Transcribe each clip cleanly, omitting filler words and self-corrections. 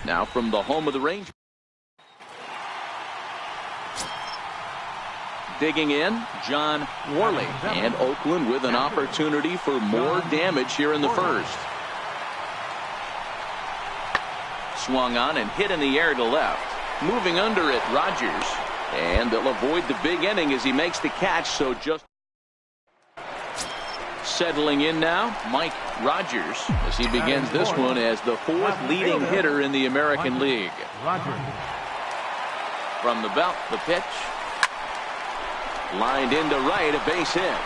Now from the home of the Rangers. Digging in, John Worley. And Oakland with an opportunity for more damage here in the first. Swung on and hit in the air to left. Moving under it, Rogers. And they'll avoid the big inning as he makes the catch. So just settling in now, Mike Rogers, as he begins this one as the fourth leading hitter in the American League. From the belt, the pitch. Lined into right, a base hit.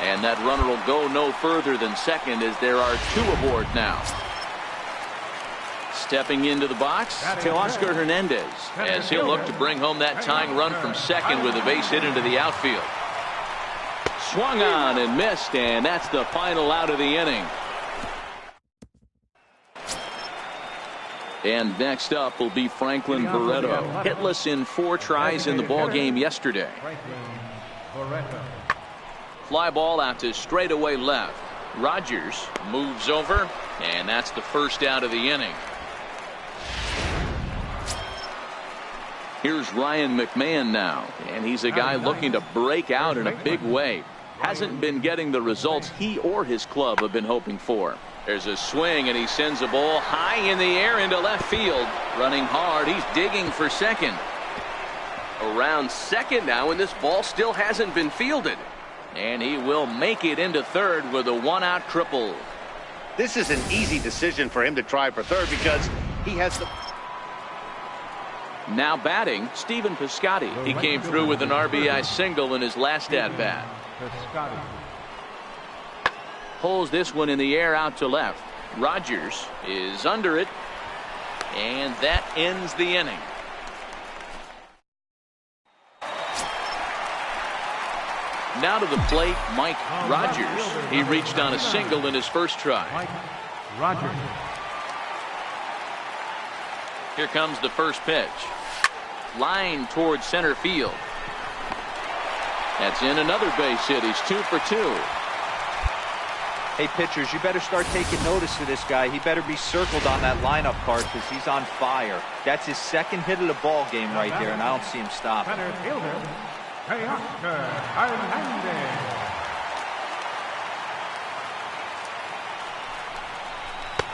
And that runner will go no further than second as there are two aboard now. Stepping into the box, Teoscar Hernandez, as he'll look to bring home that tying run from second with a base hit into the outfield. Swung on and missed, and that's the final out of the inning. And next up will be Franklin Barreto. Hitless in 4 tries in the ballgame yesterday. Fly ball out to straightaway left. Rogers moves over, and that's the first out of the inning. Here's Ryan McMahon now, and he's a guy looking to break out in a big way. Hasn't been getting the results he or his club have been hoping for. There's a swing, and he sends a ball high in the air into left field. Running hard, he's digging for second. Around second now, and this ball still hasn't been fielded. And he will make it into third with a 1-out triple. This is an easy decision for him to try for third because he has the... Now batting, Stephen Piscotty. He came through with an RBI single in his last at-bat. Pulls this one in the air out to left. Rogers is under it, and that ends the inning. Now to the plate, Mike Rogers. He reached on a single in his first try. Here comes the first pitch. Line towards center field. That's in another base hit. He's 2 for 2. Hey, pitchers, you better start taking notice of this guy. He better be circled on that lineup card because he's on fire. That's his second hit of the ball game right there, and I don't see him stopping.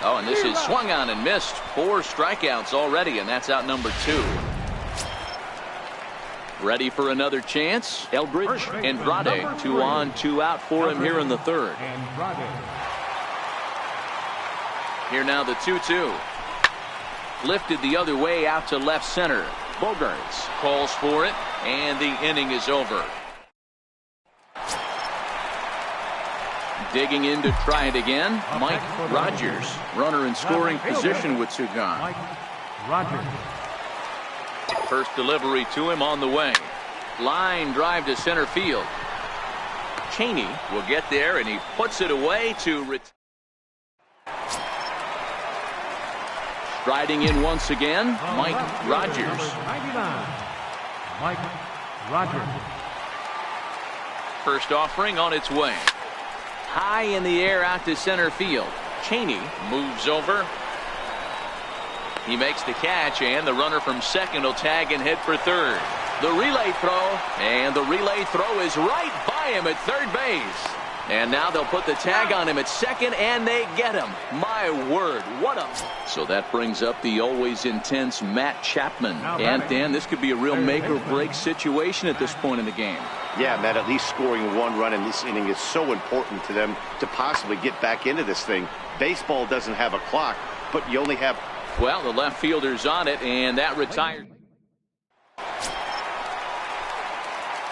Oh, and this is swung on and missed. 4 strikeouts already, and that's out number 2. Ready for another chance. Eldridge Andrade, 2 on, 2 out for him here in the third. Here now the 2-2. Lifted the other way out to left center. Bogarts calls for it, and the inning is over. Digging in to try it again, Mike Rogers. Runner in scoring position with 2 gone. First delivery to him on the way. Line drive to center field. Cheney will get there, and he puts it away to striding in once again, Mike Rogers. First offering on its way. High in the air out to center field. Cheney moves over. He makes the catch, and the runner from second will tag and head for third. The relay throw, and the relay throw is right by him at third base. And now they'll put the tag on him at second, and they get him. My word, what a... So that brings up the always intense Matt Chapman. And Dan, this could be a real make-or-break situation at this point in the game. Yeah, Matt, at least scoring 1 run in this inning is so important to them to possibly get back into this thing. Baseball doesn't have a clock, but you only have... Well, the left fielder's on it, and that retired.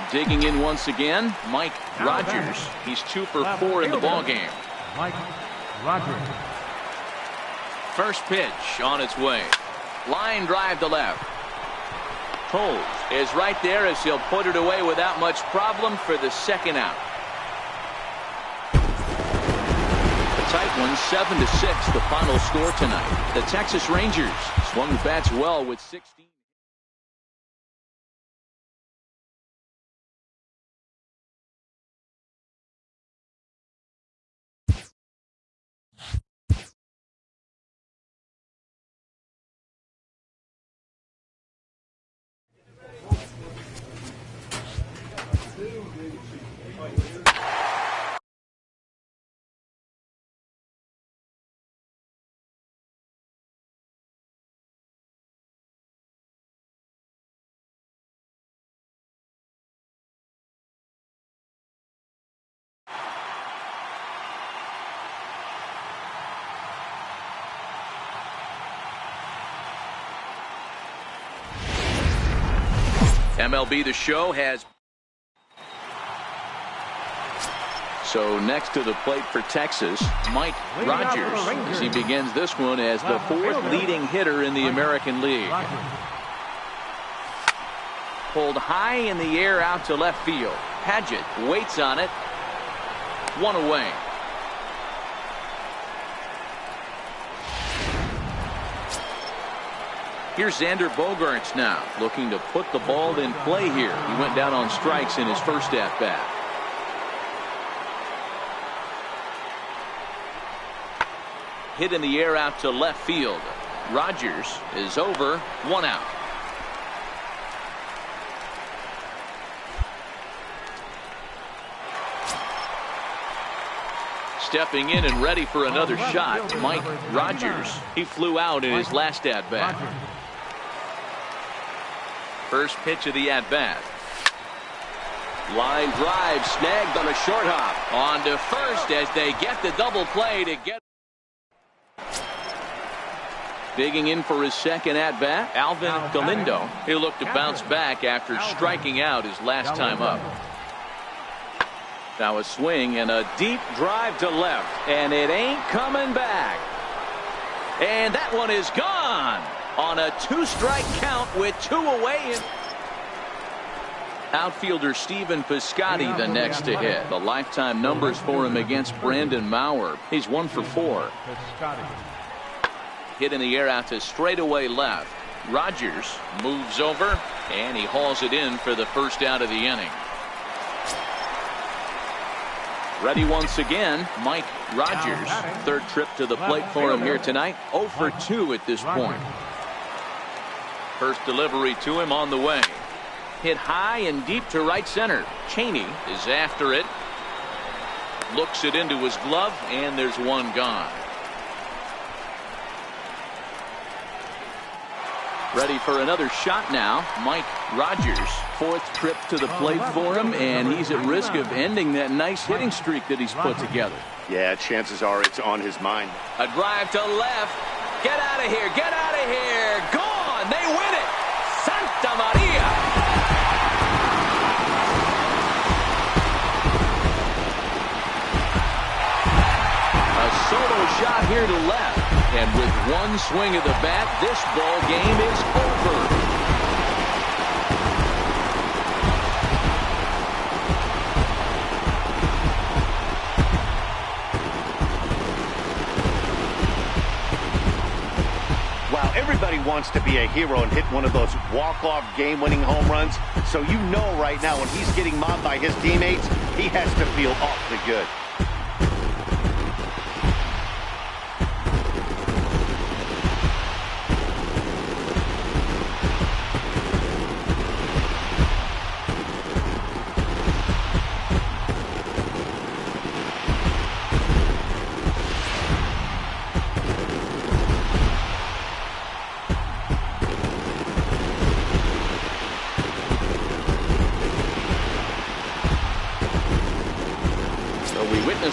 Digging in once again, Mike Rogers. He's 2 for 4 in the ballgame. First pitch on its way. Line drive to left. Toles is right there as he'll put it away without much problem for the second out. A tight one, 7-6, the final score tonight. The Texas Rangers swung the bats well with 16. MLB The Show has. So next to the plate for Texas, Mike Rogers, as he begins this one as the fourth leading hitter in the American League. Pulled high in the air out to left field. Paget waits on it. One away. Here's Xander Bogaerts now, looking to put the ball in play here. He went down on strikes in his first at-bat. Hit in the air out to left field. Rogers is over, one out. Stepping in and ready for another shot, Mike Rogers. He flew out in his last at-bat. First pitch of the at-bat. Line drive snagged on a short hop. On to first as they get the double play to get. Digging in for his second at-bat, Alvin Galindo. He'll look to bounce back after striking out his last time up. Now a swing and a deep drive to left, and it ain't coming back. And that one is gone on a two-strike count with two away. Outfielder Stephen Piscotty the next to hit. The lifetime numbers for him against Brandon Maurer. He's 1 for 4. Hit in the air out to straightaway left. Rogers moves over, and he hauls it in for the first out of the inning. Ready once again, Mike Rogers. Third trip to the plate for him here tonight. 0 for 2 at this point. First delivery to him on the way. Hit high and deep to right center. Cheney is after it. Looks it into his glove, and there's one gone. Ready for another shot now, Mike Rogers. Fourth trip to the plate for him, and he's at risk of ending that nice hitting streak that he's put together. Yeah, chances are it's on his mind. A drive to left. Get out of here. Get out of here. Gone. They win it. Santa Maria. A solo shot here to left. And with one swing of the bat, this ball game is over. Wow, everybody wants to be a hero and hit one of those walk-off game-winning home runs. So you know right now when he's getting mobbed by his teammates, he has to feel awfully good.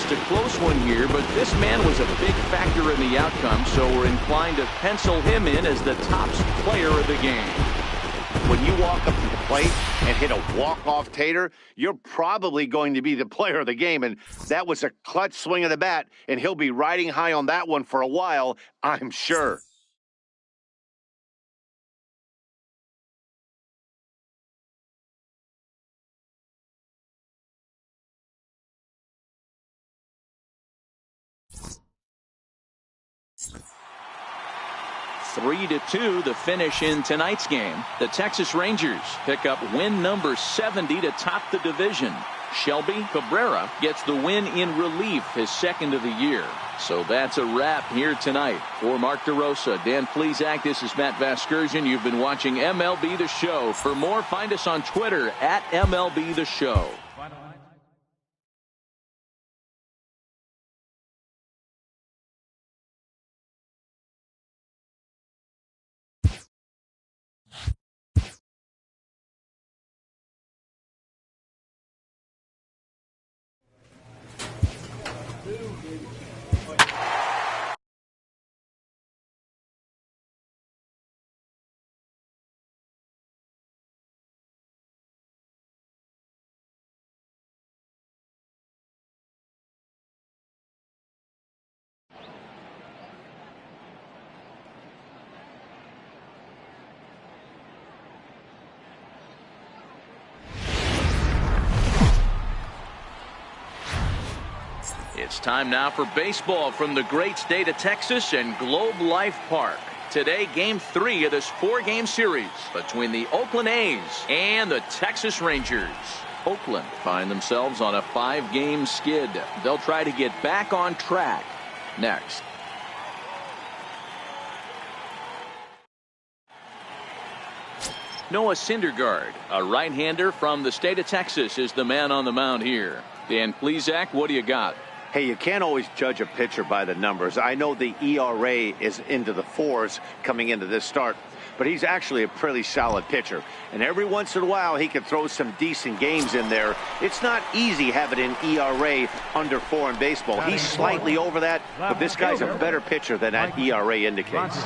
A close one here, but this man was a big factor in the outcome, so we're inclined to pencil him in as the top player of the game. When you walk up to the plate and hit a walk-off tater, you're probably going to be the player of the game, and that was a clutch swing of the bat, and he'll be riding high on that one for a while, I'm sure. Three to 2, the finish in tonight's game. The Texas Rangers pick up win number 70 to top the division. Shelby Cabrera gets the win in relief, his second of the year. So that's a wrap here tonight. For Mark DeRosa, Dan Plesac, this is Matt Vasgersian. You've been watching MLB The Show. For more, find us on Twitter at MLB The Show. It's time now for baseball from the great state of Texas and Globe Life Park. Today, Game 3 of this 4-game series between the Oakland A's and the Texas Rangers. Oakland find themselves on a 5-game skid. They'll try to get back on track next. Noah Syndergaard, a right-hander from the state of Texas, is the man on the mound here. Dan Plesac, what do you got? Hey, you can't always judge a pitcher by the numbers. I know the ERA is into the 4s coming into this start, but he's actually a pretty solid pitcher. And every once in a while, he can throw some decent games in there. It's not easy having an ERA under 4 in baseball. He's slightly over that, but this guy's a better pitcher than that ERA indicates.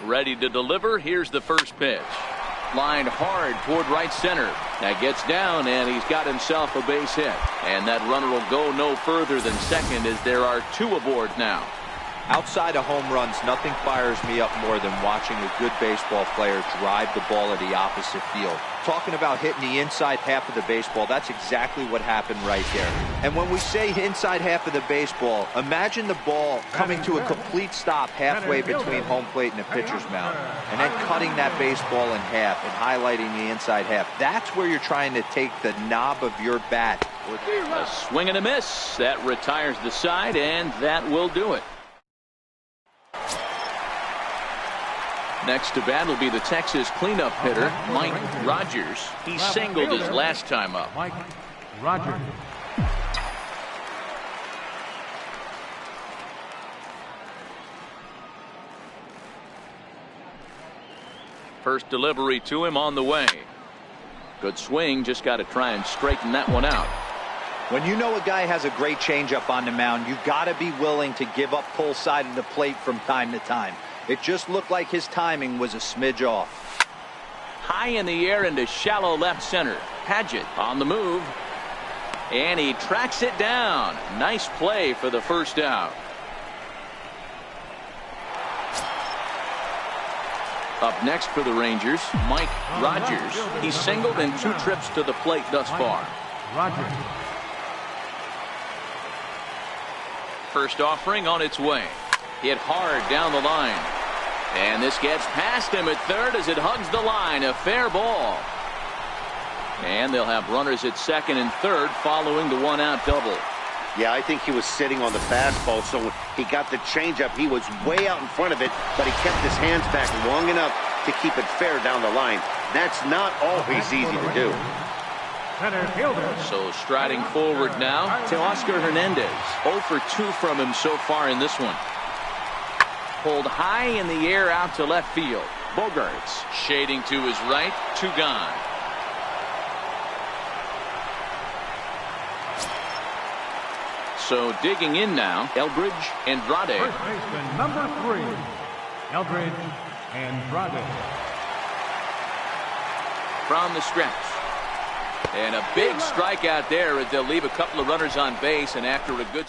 Ready to deliver. Here's the first pitch. Lined hard toward right center. That gets down, and he's got himself a base hit. And that runner will go no further than second as there are 2 aboard now. Outside of home runs, nothing fires me up more than watching a good baseball player drive the ball to the opposite field. Talking about hitting the inside half of the baseball, that's exactly what happened right there. And when we say inside half of the baseball, imagine the ball coming to a complete stop halfway between home plate and the pitcher's mound, and then cutting that baseball in half and highlighting the inside half. That's where you're trying to take the knob of your bat. A swing and a miss. That retires the side, and that will do it. Next to bat will be the Texas cleanup hitter, Mike Rogers. He singled his last time up. Mike Rogers. First delivery to him on the way. Good swing, just got to try and straighten that one out. When you know a guy has a great changeup on the mound, you got to be willing to give up pull side of the plate from time to time. It just looked like his timing was a smidge off. High in the air into shallow left center. Paget on the move. And he tracks it down. Nice play for the first out. Up next for the Rangers, Mike Rogers. He's singled in 2 trips to the plate thus far. Rogers. First offering on its way. Hit hard down the line. And this gets past him at third as it hugs the line. A fair ball. And they'll have runners at second and third following the 1-out double. Yeah, I think he was sitting on the fastball, so when he got the changeup, he was way out in front of it, but he kept his hands back long enough to keep it fair down the line. That's not always easy to do. So striding forward now to Oscar Hernandez. 0 for 2 from him so far in this one. Pulled high in the air out to left field. Bogarts shading to his right. 2 gone. So digging in now, Eldridge Andrade. First baseman number 3, Eldridge Andrade. From the stretch. And a big strikeout there as they'll leave a couple of runners on base, and after a good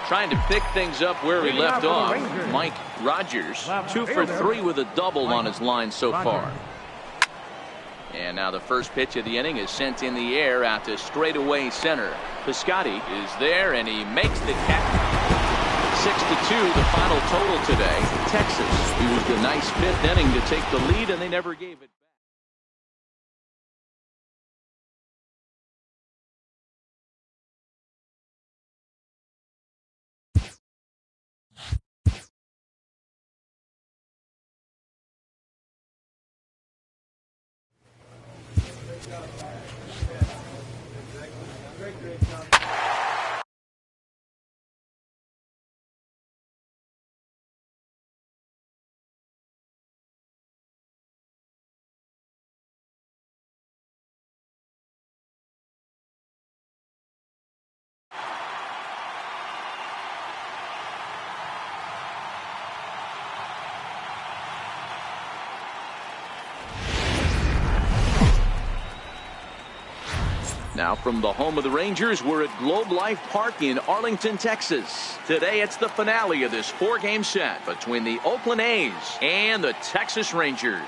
trying to pick things up where he left off, Mike Rogers 2 for 3 with a double on his line so far. And now the first pitch of the inning is sent in the air out to straightaway center. Piscotty is there, and he makes the catch. 6-2 the final total today. Texas used a nice 5th inning to take the lead, and they never gave it. Now from the home of the Rangers, we're at Globe Life Park in Arlington, Texas. Today it's the finale of this 4-game set between the Oakland A's and the Texas Rangers.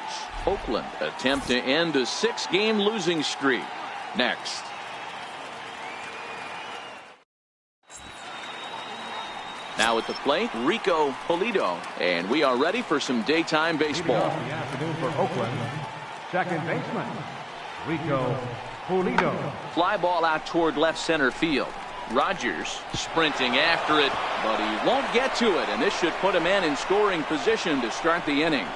Oakland attempt to end a 6-game losing streak. Next. Now at the plate, Rico Pulido, and we are ready for some daytime baseball. Leading off the afternoon for Oakland, second baseman, Rico Pulido. Fly ball out toward left center field. Rogers sprinting after it, but he won't get to it, and this should put him in scoring position to start the inning.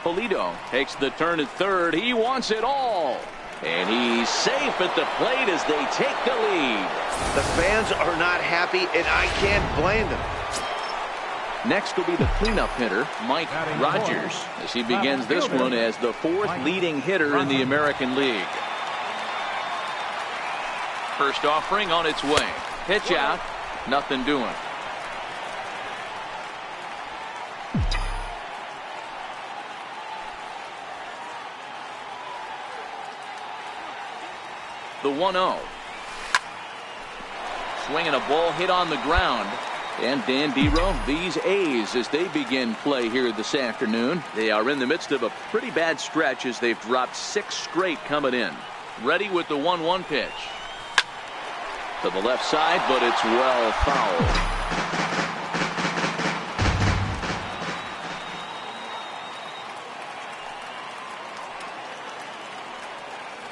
Pulido takes the turn at third. He wants it all. And he's safe at the plate as they take the lead. The fans are not happy, and I can't blame them. Next will be the cleanup hitter, Mike Rogers, as he begins this one as the 4th leading hitter in the American League. First offering on its way. Pitch out, nothing doing. The 1-0. Swinging a ball hit on the ground. And Dan Dero, these A's, as they begin play here this afternoon, they are in the midst of a pretty bad stretch as they've dropped 6 straight coming in. Ready with the 1-1 pitch. To the left side, but it's well fouled.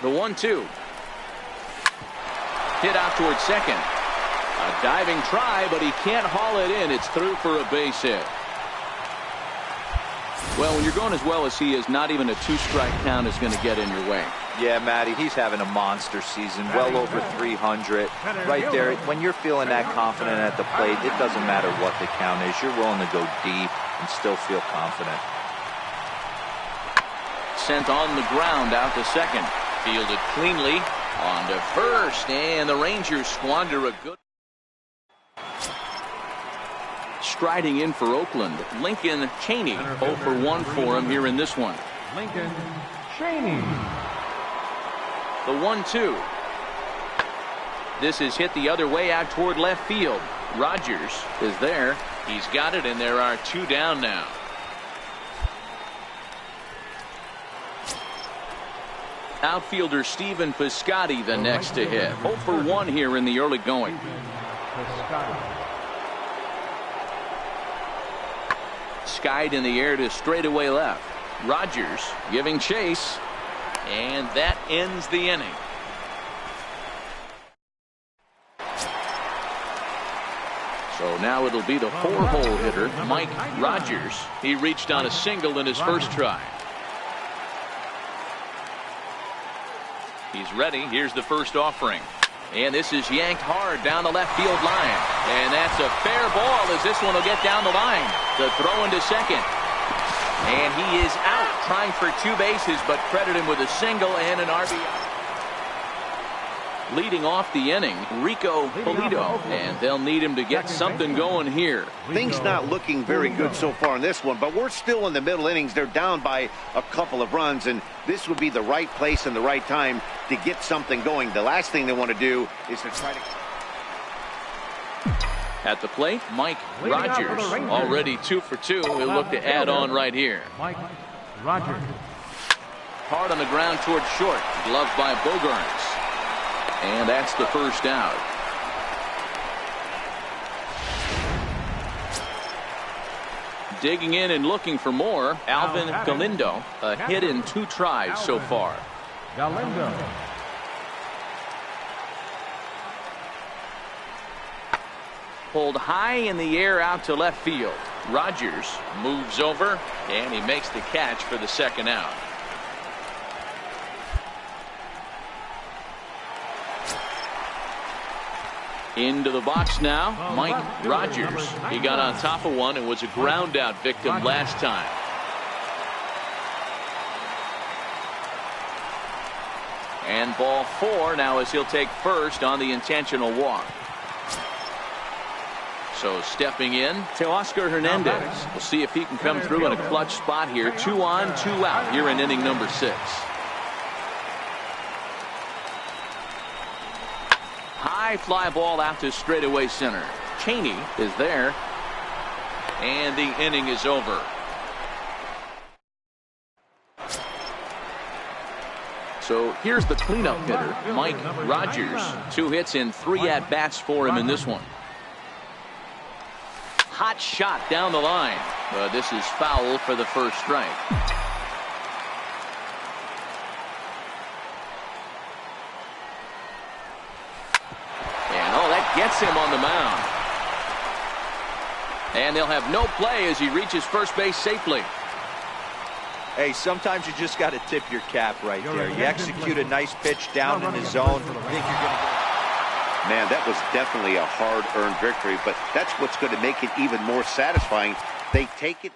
The 1-2. Hit out towards second. A diving try, but he can't haul it in. It's through for a base hit. Well, when you're going as well as he is, not even a 2-strike count is going to get in your way. Yeah, Matty, he's having a monster season, well over 300. Right there, when you're feeling that confident at the plate, it doesn't matter what the count is. You're willing to go deep and still feel confident. Sent on the ground out to second. Fielded cleanly on to first, and the Rangers squander a good. Striding in for Oakland, Lincoln Cheney. 0 for 1 for him here in this one. Lincoln Cheney. The 1-2. This is hit the other way out toward left field. Rogers is there. He's got it, and there are 2 down now. Outfielder Stephen Piscotty the next to hit. 0 for 1 here in the early going. Skied in the air to straightaway left. Rogers giving chase, and that ends the inning. So now it'll be the 4-hole hitter, Mike Rogers. He reached on a single in his first try. He's ready. Here's the first offering. And this is yanked hard down the left field line. And that's a fair ball as this one will get down the line. The throw into second. And he is out trying for 2 bases, but credit him with a single and an RBI. Leading off the inning, Rico Pulido, and they'll need him to get something going here. Things not looking very good so far in this one, but we're still in the middle innings. They're down by a couple of runs, and this would be the right place and the right time to get something going. The last thing they want to do is to try to... At the plate, Mike Rogers, already 2 for 2. He'll look to add on right here. Mike Rogers. Hard on the ground towards short. Gloved by Bogarts. And that's the first out. Digging in and looking for more, Alvin Galindo. A hit in 2 tries so far. Galindo. Pulled high in the air out to left field. Rogers moves over, and he makes the catch for the second out. Into the box now, Mike Rogers. He got on top of one and was a ground out victim last time. And ball 4 now as he'll take first on the intentional walk. So stepping in to Oscar Hernandez. We'll see if he can come through in a clutch spot here. 2 on, 2 out here in inning number 6. High fly ball out to straightaway center. Cheney is there. And the inning is over. So here's the cleanup hitter, Mike Rogers. 2 hits and 3 at-bats for him in this one. Hot shot down the line. This is foul for the first strike. And that gets him on the mound. And they'll have no play as he reaches first base safely. Hey, sometimes you just got to tip your cap right there. You execute a nice pitch down in the zone. Think you're going to. Man, that was definitely a hard-earned victory, but that's what's going to make it even more satisfying. They take it.